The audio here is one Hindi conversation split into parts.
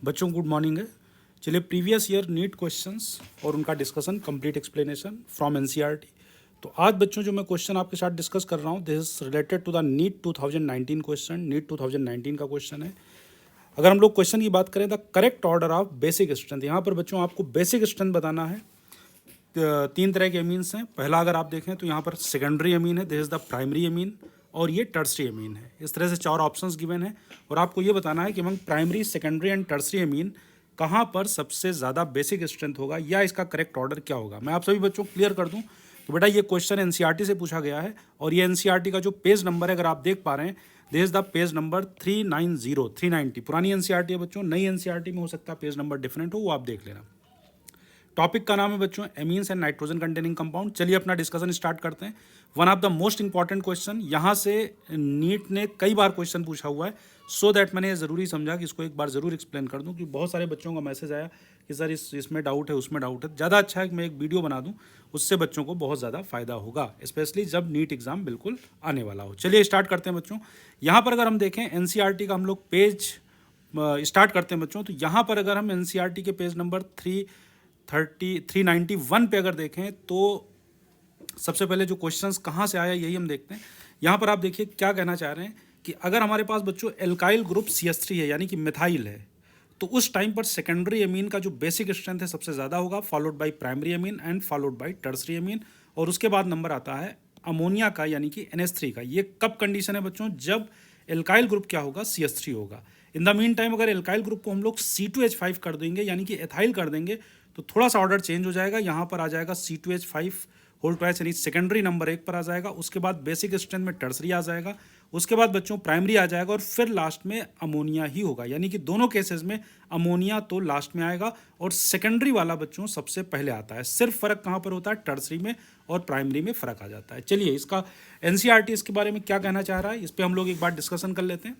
बच्चों गुड मॉर्निंग है। चलिए प्रीवियस ईयर नीट क्वेश्चंस और उनका discussion, complete explanation from NCERT. तो आज बच्चों जो मैं क्वेश्चन आपके साथ डिस्कस कर रहा हूँ this is related to the NEET 2019 question. NEET 2019 का क्वेश्चन है। अगर हम लोग क्वेश्चन की बात करें the correct order of basic strength, यहाँ पर बच्चों आपको बेसिक स्ट्रेंथ बताना है। तीन तरह के अमीन्स हैं। पहला अगर आप देखें तो यहाँ पर सेकेंडरी अमीन है, this is the primary amine, और ये टर्सरी अमीन है। इस तरह से चार ऑप्शंस गिवन है और आपको ये बताना है कि among primary, secondary and tertiary amine कहाँ पर सबसे ज़्यादा बेसिक स्ट्रेंथ होगा या इसका करेक्ट ऑर्डर क्या होगा। मैं आप सभी बच्चों को क्लियर कर दूं तो बेटा ये क्वेश्चन एनसीईआरटी से पूछा गया है और ये एनसीईआरटी का जो पेज नंबर है अगर आप देख पा रहे हैं this is the page number 390 पुरानी एनसीईआरटी है बच्चों। नई एनसीईआरटी में हो सकता है पेज नंबर डिफरेंट हो, वो आप देख लेना। टॉपिक का नाम है बच्चों amines and nitrogen containing compound. चलिए अपना डिस्कशन स्टार्ट करते हैं। One of the most important question, यहाँ से नीट ने कई बार क्वेश्चन पूछा हुआ है, सो दैट मैंने ये ज़रूरी समझा कि इसको एक बार ज़रूर एक्सप्लेन कर दूं, क्योंकि बहुत सारे बच्चों का मैसेज आया कि सर इसमें डाउट है, उसमें डाउट है। ज़्यादा अच्छा है कि मैं एक वीडियो बना दूँ, उससे बच्चों को बहुत ज़्यादा फायदा होगा, स्पेशली जब नीट एग्जाम बिल्कुल आने वाला हो। चलिए स्टार्ट करते हैं बच्चों। यहाँ पर अगर हम देखें एनसीईआरटी का हम लोग पेज स्टार्ट करते हैं बच्चों, तो यहाँ पर अगर हम एनसीईआरटी के पेज नंबर 391 पे अगर देखें तो सबसे पहले जो क्वेश्चंस कहाँ से आया यही हम देखते हैं। यहाँ पर आप देखिए क्या कहना चाह रहे हैं कि अगर हमारे पास बच्चों एल्काइल ग्रुप CH3 है यानी कि मिथाइल है, तो उस टाइम पर सेकेंडरी अमीन का जो बेसिक स्ट्रेंथ है सबसे ज़्यादा होगा, followed by primary amine and followed by tertiary amine, और उसके बाद नंबर आता है अमोनिया का यानी कि NH3 का। ये कब कंडीशन है बच्चों? जब एल्काइल ग्रुप क्या होगा? CH3 होगा। इन द मीन टाइम अगर एल्काइल ग्रुप को हम लोग C2H5 कर देंगे यानी कि एथाइल कर देंगे तो थोड़ा सा ऑर्डर चेंज हो जाएगा। यहाँ पर आ जाएगा C2H5 होल ट्वाइस यानी सेकेंडरी नंबर 1 पर आ जाएगा। उसके बाद बेसिक स्ट्रेंथ में टर्सरी आ जाएगा, उसके बाद बच्चों प्राइमरी आ जाएगा और फिर लास्ट में अमोनिया ही होगा। यानी कि दोनों केसेस में अमोनिया तो लास्ट में आएगा और सेकेंडरी वाला बच्चों सबसे पहले आता है। सिर्फ फर्क कहाँ पर होता है? टर्सरी में और प्राइमरी में फर्क आ जाता है। चलिए इसका एनसीईआरटी इसके बारे में क्या कहना चाह रहा है इस पर हम लोग एक बार डिस्कशन कर लेते हैं।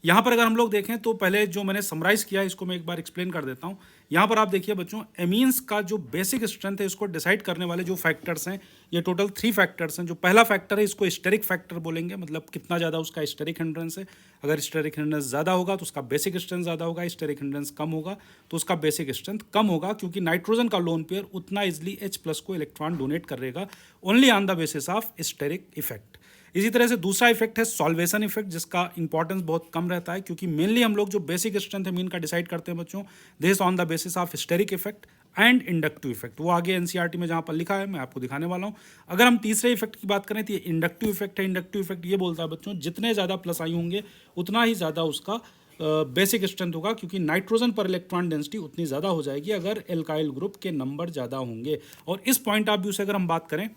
यहाँ पर अगर हम लोग देखें तो पहले जो मैंने समराइज़ किया इसको मैं एक बार एक्सप्लेन कर देता हूँ। यहाँ पर आप देखिए बच्चों एमीन्स का जो बेसिक स्ट्रेंथ है इसको डिसाइड करने वाले जो फैक्टर्स हैं ये टोटल 3 फैक्टर्स हैं। जो पहला फैक्टर है इसको स्टेरिक फैक्टर बोलेंगे, मतलब कितना ज़्यादा उसका स्टेरिक हिंड्रेंस है। अगर स्टेरिक हिंड्रेंस ज़्यादा होगा तो उसका बेसिक स्ट्रेंथ ज़्यादा होगा, स्टेरिक हिंड्रेंस कम होगा तो उसका बेसिक स्ट्रेंथ कम होगा, क्योंकि नाइट्रोजन का लोन पेयर उतना इजिली H+ को इलेक्ट्रॉन डोनेट करेगा only on the basis of steric effect. इसी तरह से दूसरा इफेक्ट है सॉल्वेशन इफेक्ट, जिसका इंपॉर्टेंस बहुत कम रहता है, क्योंकि मेनली हम लोग जो बेसिक स्ट्रेंथ अमीन का डिसाइड करते हैं बच्चों this on the basis of steric effect and inductive effect. वो आगे एनसीईआरटी में जहाँ पर लिखा है मैं आपको दिखाने वाला हूँ। अगर हम तीसरे इफेक्ट की बात करें तो ये इंडक्टिव इफेक्ट है। इंडक्टिव इफेक्ट ये बोलता है बच्चों जितने ज़्यादा प्लस आई होंगे उतना ही ज़्यादा उसका बेसिक स्ट्रेंथ होगा, क्योंकि नाइट्रोजन पर इलेक्ट्रॉन डेंसिटी उतनी ज़्यादा हो जाएगी अगर एल्काइल ग्रुप के नंबर ज़्यादा होंगे। और इस पॉइंट ऑफ व्यू से अगर हम बात करें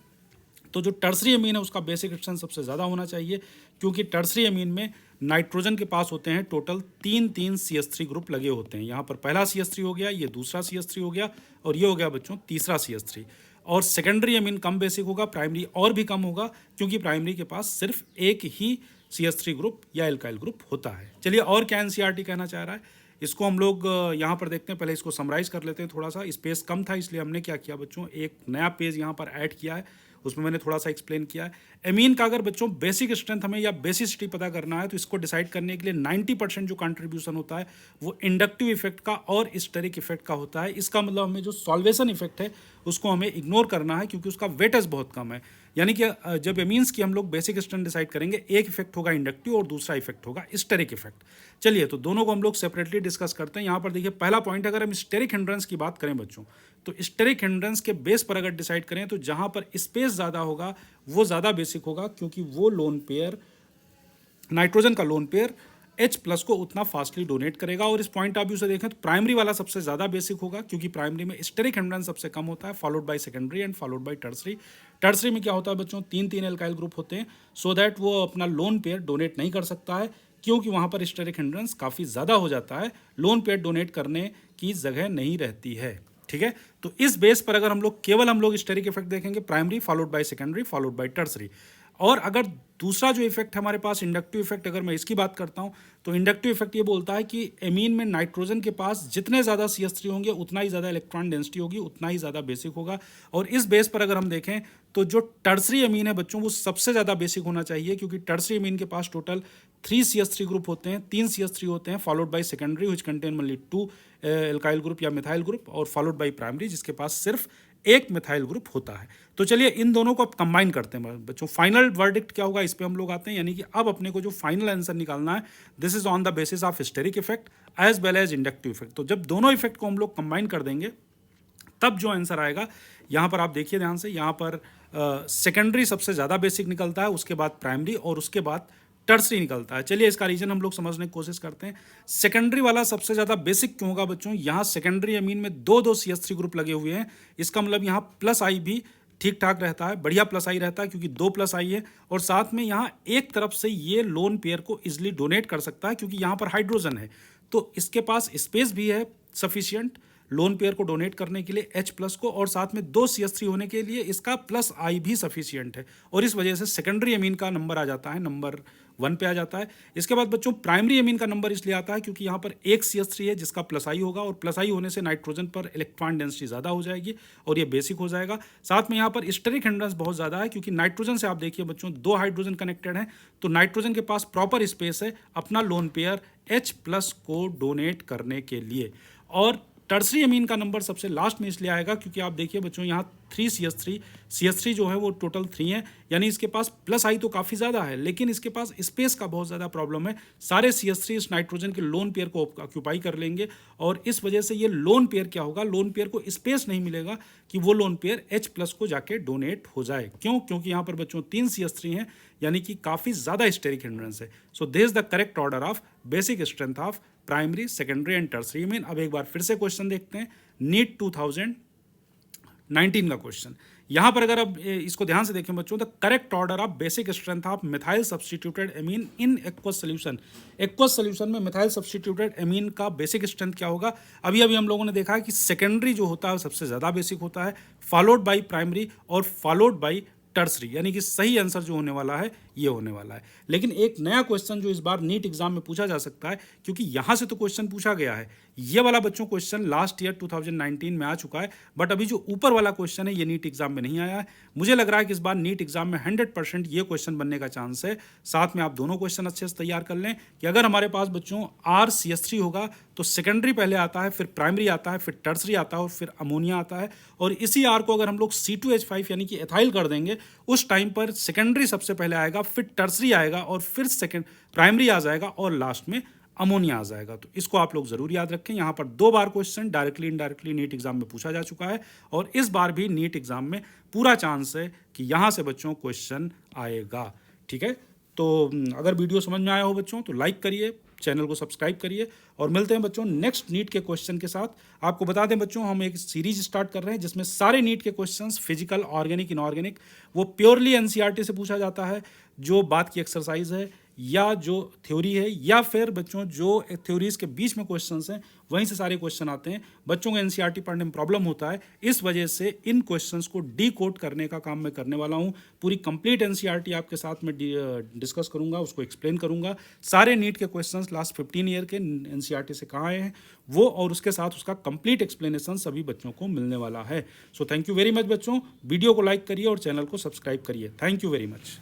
तो जो टर्सरी अमीन है उसका बेसिक स्ट्रेंथ सबसे ज़्यादा होना चाहिए, क्योंकि टर्सरी अमीन में नाइट्रोजन के पास होते हैं टोटल 3 CH3 ग्रुप लगे होते हैं। यहाँ पर पहला CH3 हो गया, ये दूसरा CH3 हो गया और ये हो गया बच्चों तीसरा CH3। और सेकेंडरी अमीन कम बेसिक होगा, प्राइमरी और भी कम होगा, क्योंकि प्राइमरी के पास सिर्फ एक ही CH3 ग्रुप या एल्काइल ग्रुप होता है। चलिए और क्या एनसीईआरटी कहना चाह रहा है इसको हम लोग यहाँ पर देखते हैं। पहले इसको समराइज कर लेते हैं थोड़ा सा। स्पेस कम था इसलिए हमने क्या किया बच्चों, एक नया पेज यहाँ पर ऐड किया है, उसमें मैंने थोड़ा सा एक्सप्लेन किया है। एमीन का अगर बच्चों बेसिक स्ट्रेंथ हमें या बेसिसिटी पता करना है तो इसको डिसाइड करने के लिए 90% जो कंट्रीब्यूशन होता है वो इंडक्टिव इफेक्ट का और स्टेरिक इफेक्ट का होता है। इसका मतलब हमें जो सॉल्वेशन इफेक्ट है उसको हमें इग्नोर करना है, क्योंकि उसका वेटेज बहुत कम है। यानी कि जब एमीन्स की हम लोग बेसिक स्ट्रेंथ डिसाइड करेंगे, एक इफेक्ट होगा इंडक्टिव और दूसरा इफेक्ट होगा स्टेरिक इफेक्ट। चलिए तो दोनों को हम लोग सेपरेटली डिस्कस करते हैं। यहाँ पर देखिए पहला पॉइंट, अगर हम स्टेरिक हिंड्रेंस की बात करें बच्चों तो स्टेरिक हिंड्रेंस के बेस पर अगर डिसाइड करें तो जहाँ पर स्पेस ज़्यादा होगा वो ज़्यादा बेसिक होगा, क्योंकि वो लोन पेयर नाइट्रोजन का लोन पेयर H+ को उतना फास्टली डोनेट करेगा। और इस पॉइंट ऑफ व्यू से देखें तो प्राइमरी वाला सबसे ज़्यादा बेसिक होगा, क्योंकि प्राइमरी में स्टेरिक हिंड्रेंस सबसे कम होता है, followed by secondary and followed by tertiary. Tertiary में क्या होता है बच्चों, 3 एल्काइल ग्रुप होते हैं, सो दैट वो अपना लोन पेयर डोनेट नहीं कर सकता है, क्योंकि वहाँ पर स्टेरिक हिंड्रेंस काफ़ी ज़्यादा हो जाता है, लोन पेयर डोनेट करने की जगह नहीं रहती है। ठीक है, तो इस बेस पर अगर हम लोग केवल स्टेरिक इफेक्ट देखेंगे, primary followed by secondary followed by tertiary. और अगर दूसरा जो इफेक्ट है हमारे पास इंडक्टिव इफेक्ट, अगर मैं इसकी बात करता हूं तो इंडक्टिव इफेक्ट ये बोलता है कि एमीन में नाइट्रोजन के पास जितने ज़्यादा CH3 होंगे उतना ही ज़्यादा इलेक्ट्रॉन डेंसिटी होगी, उतना ही ज़्यादा बेसिक होगा। और इस बेस पर अगर हम देखें तो जो टर्सरी एमीन है बच्चों वो सबसे ज़्यादा बेसिक होना चाहिए, क्योंकि टर्सरी एमीन के पास टोटल 3 CH3 ग्रुप होते हैं, 3 CH3 होते हैं, followed by secondary which contain only 2 alkyl group या मिथाइल ग्रुप, और फॉलोड बाई प्राइमरी जिसके पास सिर्फ एक मिथाइल ग्रुप होता है। तो चलिए इन दोनों को अब कंबाइन करते हैं बच्चों। फाइनल वर्डिक्ट क्या होगा इस पे हम लोग आते हैं, यानी कि अब अपने को जो फाइनल आंसर निकालना है this is on the basis of hysteric effect as well as inductive effect. तो जब दोनों इफेक्ट को हम लोग कंबाइन कर देंगे तब जो आंसर आएगा, यहाँ पर आप देखिए ध्यान से, यहाँ पर सेकेंडरी सबसे ज़्यादा बेसिक निकलता है, उसके बाद प्राइमरी और उसके बाद टर्सरी निकलता है। चलिए इसका रीजन हम लोग समझने की कोशिश करते हैं। सेकेंडरी वाला सबसे ज़्यादा बेसिक क्यों होगा बच्चों? यहाँ सेकेंडरी अमीन में दो CH3 ग्रुप लगे हुए हैं, इसका मतलब यहाँ प्लस आई भी ठीक ठाक रहता है, बढ़िया प्लस आई रहता है क्योंकि 2 प्लस आई है, और साथ में यहाँ एक तरफ से ये लोन पेयर को इजिली डोनेट कर सकता है क्योंकि यहाँ पर हाइड्रोजन है, तो इसके पास स्पेस भी है सफिशियंट लोन पेयर को डोनेट करने के लिए H प्लस को, और साथ में 2 CH3 होने के लिए इसका प्लस आई भी सफिशियंट है, और इस वजह से सेकेंडरी अमीन का नंबर आ जाता है, नंबर 1 पे आ जाता है। इसके बाद बच्चों प्राइमरी अमीन का नंबर इसलिए आता है क्योंकि यहाँ पर एक CH3 है जिसका प्लस आई होगा, और प्लस आई होने से नाइट्रोजन पर इलेक्ट्रॉन डेंसिटी ज़्यादा हो जाएगी और ये बेसिक हो जाएगा। साथ में यहाँ पर स्टेरिक हिंड्रेंस बहुत ज़्यादा है क्योंकि नाइट्रोजन से आप देखिए बच्चों 2 हाइड्रोजन कनेक्टेड हैं, तो नाइट्रोजन के पास प्रॉपर स्पेस है अपना लोन पेयर H प्लस को डोनेट करने के लिए। और टर्सरी अमीन का नंबर सबसे लास्ट में इसलिए आएगा क्योंकि आप देखिए बच्चों यहाँ 3 CH3 जो है वो टोटल 3 है, यानी इसके पास प्लस आई तो काफ़ी ज़्यादा है लेकिन इसके पास स्पेस का बहुत ज़्यादा प्रॉब्लम है। सारे CH3 इस नाइट्रोजन के लोन पेयर को ऑक्यूपाई कर लेंगे और इस वजह से ये लोन पेयर क्या होगा, लोन पेयर को स्पेस नहीं मिलेगा कि वो लोन पेयर H प्लस को जाके डोनेट हो जाए। क्यों? क्योंकि यहाँ पर बच्चों 3 CH3 हैं, यानी कि काफ़ी ज़्यादा स्टेरिक हिंड्रेंस है। So this is the correct order of basic strength of primary, secondary and tertiary amine. अब एक बार फिर से क्वेश्चन देखते हैं, नीट 2019 का क्वेश्चन। यहां पर अगर अब इसको ध्यान से देखें बच्चों, the correct order of basic strength of methyl substituted amine in aqueous solution. Aqueous solution में मिथाइल सब्स्टिट्यूटेड एमीन का बेसिक स्ट्रेंथ क्या होगा? अभी अभी हम लोगों ने देखा है कि सेकेंडरी जो होता है सबसे ज़्यादा बेसिक होता है, फॉलोड बाई प्राइमरी और फॉलोड बाई टर्सरी, यानी कि सही आंसर जो होने वाला है ये होने वाला है। लेकिन एक नया क्वेश्चन जो इस बार नीट एग्जाम में पूछा जा सकता है, क्योंकि यहाँ से तो क्वेश्चन पूछा गया है, ये वाला बच्चों क्वेश्चन लास्ट ईयर 2019 में आ चुका है, बट अभी जो ऊपर वाला क्वेश्चन है ये नीट एग्जाम में नहीं आया है। मुझे लग रहा है कि इस बार नीट एग्जाम में 100% ये क्वेश्चन बनने का चांस है। साथ में आप दोनों क्वेश्चन अच्छे से तैयार कर लें कि अगर हमारे पास बच्चों RCH3 होगा तो सेकेंडरी पहले आता है, फिर प्राइमरी आता है, फिर टर्सरी आता है और फिर अमोनिया आता है, और इसी R को अगर हम लोग C2H5 यानी कि एथाइल कर देंगे उस टाइम पर सेकेंडरी सबसे पहले आएगा, फिर टर्सरी आएगा और फिर सेकेंड प्राइमरी आ जाएगा और लास्ट में अमोनिया आ जाएगा। तो इसको आप लोग जरूर याद रखें। यहाँ पर 2 बार question directly indirectly NEET exam में पूछा जा चुका है और इस बार भी नीट एग्जाम में पूरा चांस है कि यहाँ से बच्चों क्वेश्चन आएगा। ठीक है, तो अगर वीडियो समझ में आया हो बच्चों तो लाइक करिए, चैनल को सब्सक्राइब करिए, और मिलते हैं बच्चों नेक्स्ट नीट के क्वेश्चन के साथ। आपको बता दें बच्चों हम एक सीरीज स्टार्ट कर रहे हैं जिसमें सारे नीट के क्वेश्चंस फिजिकल, ऑर्गेनिक, इनऑर्गेनिक, वो प्योरली एनसीईआरटी से पूछा जाता है, जो बात की एक्सरसाइज है या जो थ्योरी है या फिर बच्चों जो थ्योरीज के बीच में क्वेश्चंस हैं वहीं से सारे क्वेश्चन आते हैं। बच्चों को एनसीईआरटी पढ़ने में प्रॉब्लम होता है, इस वजह से इन क्वेश्चंस को डीकोड करने का काम मैं करने वाला हूं। पूरी कंप्लीट एनसीईआरटी आपके साथ में डिस्कस करूंगा, उसको एक्सप्लेन करूंगा। सारे नीट के क्वेश्चंस लास्ट 15 ईयर के एनसीईआरटी से कहाँ आए हैं वो, और उसके साथ उसका कंप्लीट एक्सप्लेनेशन सभी बच्चों को मिलने वाला है। So thank you very much बच्चों, वीडियो को लाइक करिए और चैनल को सब्सक्राइब करिए। Thank you very much.